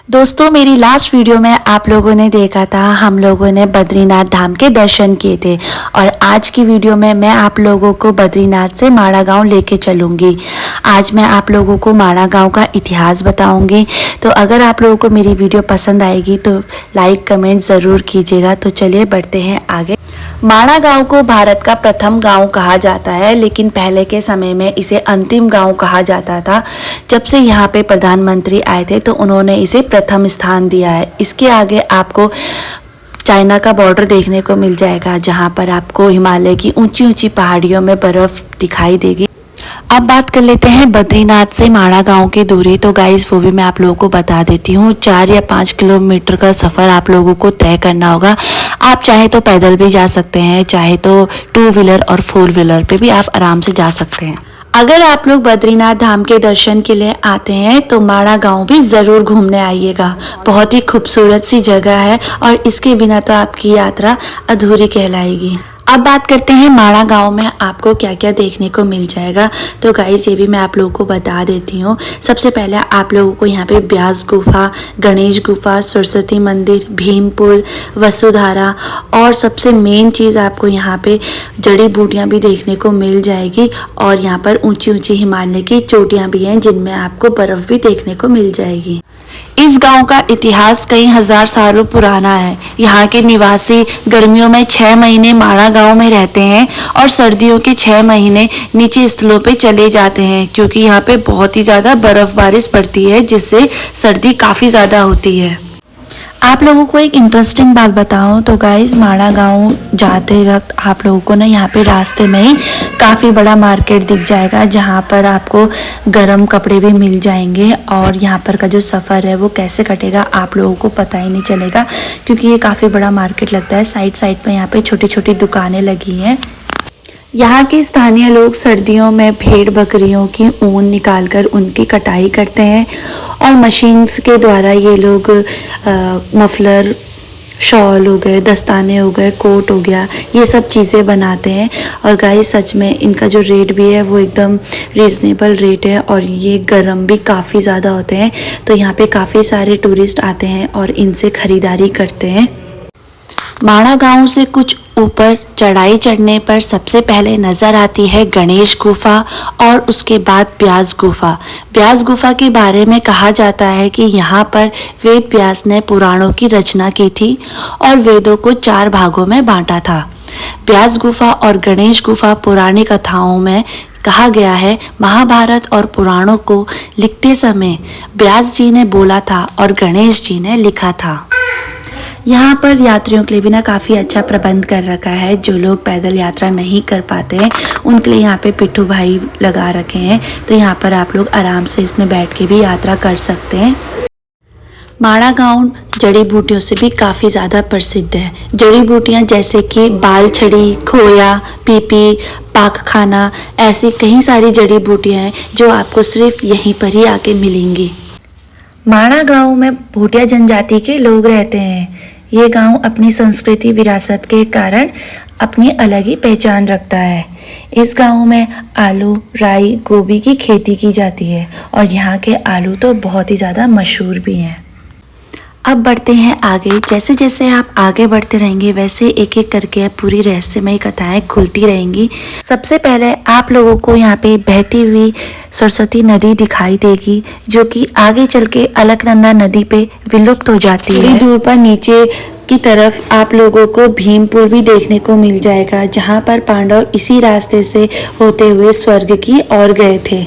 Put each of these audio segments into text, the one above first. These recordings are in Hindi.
दोस्तों, मेरी लास्ट वीडियो में आप लोगों ने देखा था हम लोगों ने बद्रीनाथ धाम के दर्शन किए थे और आज की वीडियो में मैं आप लोगों को बद्रीनाथ से माड़ा गांव लेके चलूँगी। आज मैं आप लोगों को माड़ा गांव का इतिहास बताऊंगी। तो अगर आप लोगों को मेरी वीडियो पसंद आएगी तो लाइक कमेंट ज़रूर कीजिएगा। तो चलिए बढ़ते हैं आगे। माड़ा गांव को भारत का प्रथम गांव कहा जाता है, लेकिन पहले के समय में इसे अंतिम गांव कहा जाता था। जब से यहाँ पे प्रधानमंत्री आए थे तो उन्होंने इसे प्रथम स्थान दिया है। इसके आगे आपको चाइना का बॉर्डर देखने को मिल जाएगा, जहाँ पर आपको हिमालय की ऊंची ऊंची पहाड़ियों में बर्फ दिखाई देगी। अब बात कर लेते हैं बद्रीनाथ से माड़ा गांव की दूरी। तो गाइस वो भी मैं आप लोगों को बता देती हूँ। 4 या 5 किलोमीटर का सफ़र आप लोगों को तय करना होगा। आप चाहे तो पैदल भी जा सकते हैं, चाहे तो 2 व्हीलर और 4 व्हीलर पे भी आप आराम से जा सकते हैं। अगर आप लोग बद्रीनाथ धाम के दर्शन के लिए आते हैं तो माड़ा गांव भी ज़रूर घूमने आइएगा। बहुत ही खूबसूरत सी जगह है और इसके बिना तो आपकी यात्रा अधूरी कहलाएगी। अब बात करते हैं माड़ा गांव में आपको क्या क्या देखने को मिल जाएगा। तो गाइस ये भी मैं आप लोगों को बता देती हूँ। सबसे पहले आप लोगों को यहाँ पे ब्यास गुफा, गणेश गुफा, सरस्वती मंदिर, भीम पुल, वसुधारा और सबसे मेन चीज़ आपको यहाँ पे जड़ी बूटियाँ भी देखने को मिल जाएगी। और यहाँ पर ऊंची ऊंची हिमालय की चोटियाँ भी हैं जिनमें आपको बर्फ़ भी देखने को मिल जाएगी। इस गांव का इतिहास कई हजार सालों पुराना है। यहाँ के निवासी गर्मियों में 6 महीने माड़ा गांव में रहते हैं और सर्दियों के 6 महीने नीचे स्थलों पे चले जाते हैं, क्योंकि यहाँ पे बहुत ही ज़्यादा बर्फबारिश पड़ती है जिससे सर्दी काफ़ी ज़्यादा होती है। आप लोगों को एक इंटरेस्टिंग बात बताऊं तो गाइस, माड़ा गांव जाते वक्त आप लोगों को ना यहाँ पे रास्ते में ही काफ़ी बड़ा मार्केट दिख जाएगा, जहाँ पर आपको गर्म कपड़े भी मिल जाएंगे। और यहाँ पर का जो सफ़र है वो कैसे कटेगा आप लोगों को पता ही नहीं चलेगा, क्योंकि ये काफ़ी बड़ा मार्केट लगता है। साइड साइड पर यहाँ पे छोटी छोटी दुकानें लगी हैं। यहाँ के स्थानीय लोग सर्दियों में भेड़ बकरियों की ऊन निकालकर उनकी कटाई करते हैं और मशीन्स के द्वारा ये लोग मफलर, शॉल हो गए, दस्ताने हो गए, कोट हो गया, ये सब चीज़ें बनाते हैं। और गाइस सच में इनका जो रेट भी है वो एकदम रीज़नेबल रेट है और ये गर्म भी काफ़ी ज़्यादा होते हैं। तो यहाँ पे काफ़ी सारे टूरिस्ट आते हैं और इनसे ख़रीदारी करते हैं। माड़ा गांव से कुछ ऊपर चढ़ाई चढ़ने पर सबसे पहले नज़र आती है गणेश गुफा और उसके बाद ब्यास गुफा। ब्यास गुफा के बारे में कहा जाता है कि यहाँ पर वेद व्यास ने पुराणों की रचना की थी और वेदों को 4 भागों में बांटा था। ब्यास गुफा और गणेश गुफा पुरानी कथाओं में कहा गया है महाभारत और पुराणों को लिखते समय व्यास जी ने बोला था और गणेश जी ने लिखा था। यहाँ पर यात्रियों के लिए भी ना काफ़ी अच्छा प्रबंध कर रखा है। जो लोग पैदल यात्रा नहीं कर पाते हैं उनके लिए यहाँ पे पिट्ठू भाई लगा रखे हैं, तो यहाँ पर आप लोग आराम से इसमें बैठ के भी यात्रा कर सकते हैं। माड़ा गांव जड़ी बूटियों से भी काफ़ी ज़्यादा प्रसिद्ध है। जड़ी बूटियाँ जैसे कि बाल छड़ी, खोया, पीपी, पाकखाना, ऐसी कई सारी जड़ी बूटियाँ हैं जो आपको सिर्फ यहीं पर ही आके मिलेंगी। माड़ा गांव में भूटिया जनजाति के लोग रहते हैं। ये गांव अपनी संस्कृति विरासत के कारण अपनी अलग ही पहचान रखता है। इस गांव में आलू, राई, गोभी की खेती की जाती है और यहाँ के आलू तो बहुत ही ज़्यादा मशहूर भी हैं। अब बढ़ते हैं आगे। जैसे जैसे आप आगे बढ़ते रहेंगे वैसे एक एक करके पूरी रहस्यमय कथाएं खुलती रहेंगी। सबसे पहले आप लोगों को यहाँ पे बहती हुई सरस्वती नदी दिखाई देगी, जो कि आगे चल के अलकनंदा नदी पे विलुप्त हो जाती है। थोड़ी दूर पर नीचे की तरफ आप लोगों को भीमपुर भी देखने को मिल जाएगा, जहाँ पर पांडव इसी रास्ते से होते हुए स्वर्ग की ओर गए थे।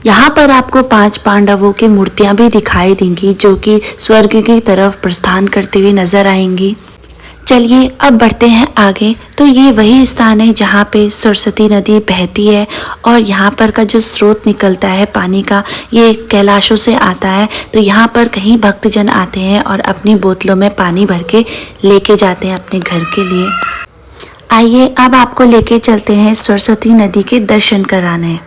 यहाँ पर आपको 5 पांडवों की मूर्तियाँ भी दिखाई देंगी जो कि स्वर्ग की तरफ प्रस्थान करते हुए नजर आएंगी। चलिए अब बढ़ते हैं आगे। तो ये वही स्थान है जहाँ पे सरस्वती नदी बहती है और यहाँ पर का जो स्रोत निकलता है पानी का, ये कैलाशों से आता है। तो यहाँ पर कहीं भक्तजन आते हैं और अपनी बोतलों में पानी भर के लेके जाते हैं अपने घर के लिए। आइए अब आपको लेके चलते हैं सरस्वती नदी के दर्शन कराने।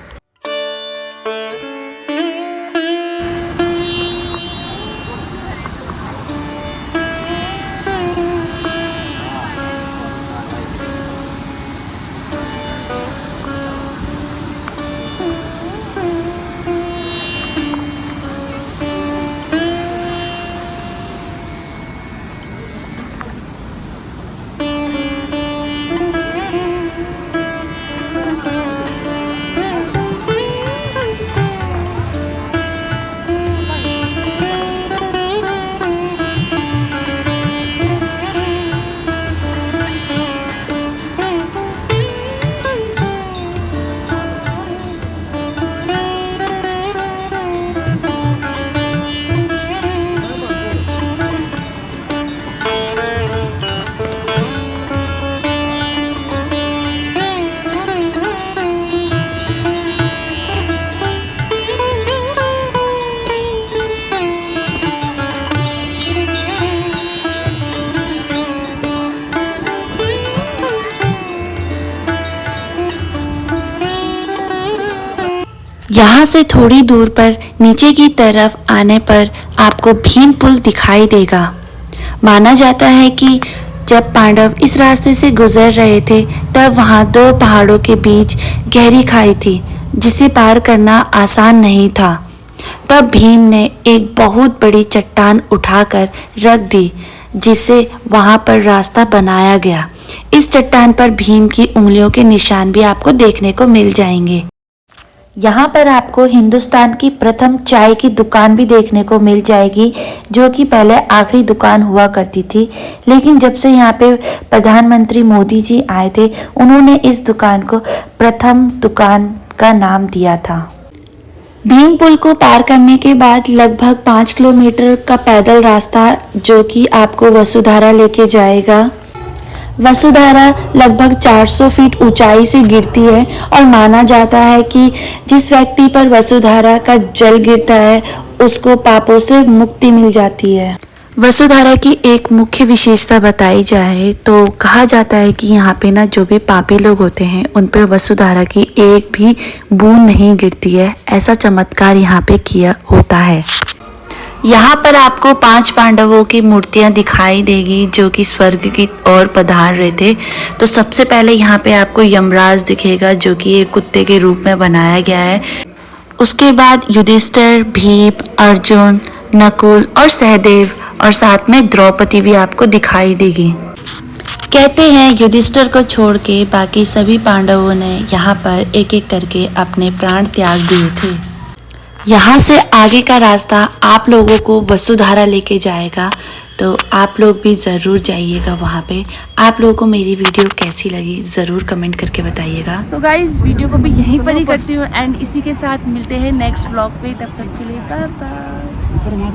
यहाँ से थोड़ी दूर पर नीचे की तरफ आने पर आपको भीम पुल दिखाई देगा। माना जाता है कि जब पांडव इस रास्ते से गुजर रहे थे तब वहाँ दो पहाड़ों के बीच गहरी खाई थी जिसे पार करना आसान नहीं था। तब भीम ने एक बहुत बड़ी चट्टान उठाकर रख दी जिससे वहाँ पर रास्ता बनाया गया। इस चट्टान पर भीम की उंगलियों के निशान भी आपको देखने को मिल जाएंगे। यहाँ पर आपको हिंदुस्तान की प्रथम चाय की दुकान भी देखने को मिल जाएगी, जो कि पहले आखिरी दुकान हुआ करती थी, लेकिन जब से यहाँ पे प्रधानमंत्री मोदी जी आए थे उन्होंने इस दुकान को प्रथम दुकान का नाम दिया था। भीम पुल को पार करने के बाद लगभग 5 किलोमीटर का पैदल रास्ता जो कि आपको वसुधारा लेके जाएगा। वसुधारा लगभग 400 फीट ऊंचाई से गिरती है और माना जाता है कि जिस व्यक्ति पर वसुधारा का जल गिरता है उसको पापों से मुक्ति मिल जाती है। वसुधारा की एक मुख्य विशेषता बताई जाए तो कहा जाता है कि यहाँ पे ना जो भी पापी लोग होते हैं उन पर वसुधारा की एक भी बूंद नहीं गिरती है। ऐसा चमत्कार यहाँ पे किया होता है। यहाँ पर आपको 5 पांडवों की मूर्तियाँ दिखाई देगी जो कि स्वर्ग की ओर पधार रहे थे। तो सबसे पहले यहाँ पे आपको यमराज दिखेगा जो कि एक कुत्ते के रूप में बनाया गया है। उसके बाद युधिष्ठिर, भीम, अर्जुन, नकुल और सहदेव और साथ में द्रौपदी भी आपको दिखाई देगी। कहते हैं युधिष्ठिर को छोड़ के बाकी सभी पांडवों ने यहाँ पर एक एक करके अपने प्राण त्याग दिए थे। यहाँ से आगे का रास्ता आप लोगों को वसुधारा लेके जाएगा, तो आप लोग भी ज़रूर जाइएगा वहाँ पे। आप लोगों को मेरी वीडियो कैसी लगी ज़रूर कमेंट करके बताइएगा। सो गाइज वीडियो को भी यहीं पर ही करती हूँ एंड इसी के साथ मिलते हैं नेक्स्ट व्लॉग पे। तब तक के लिए बाय बाय।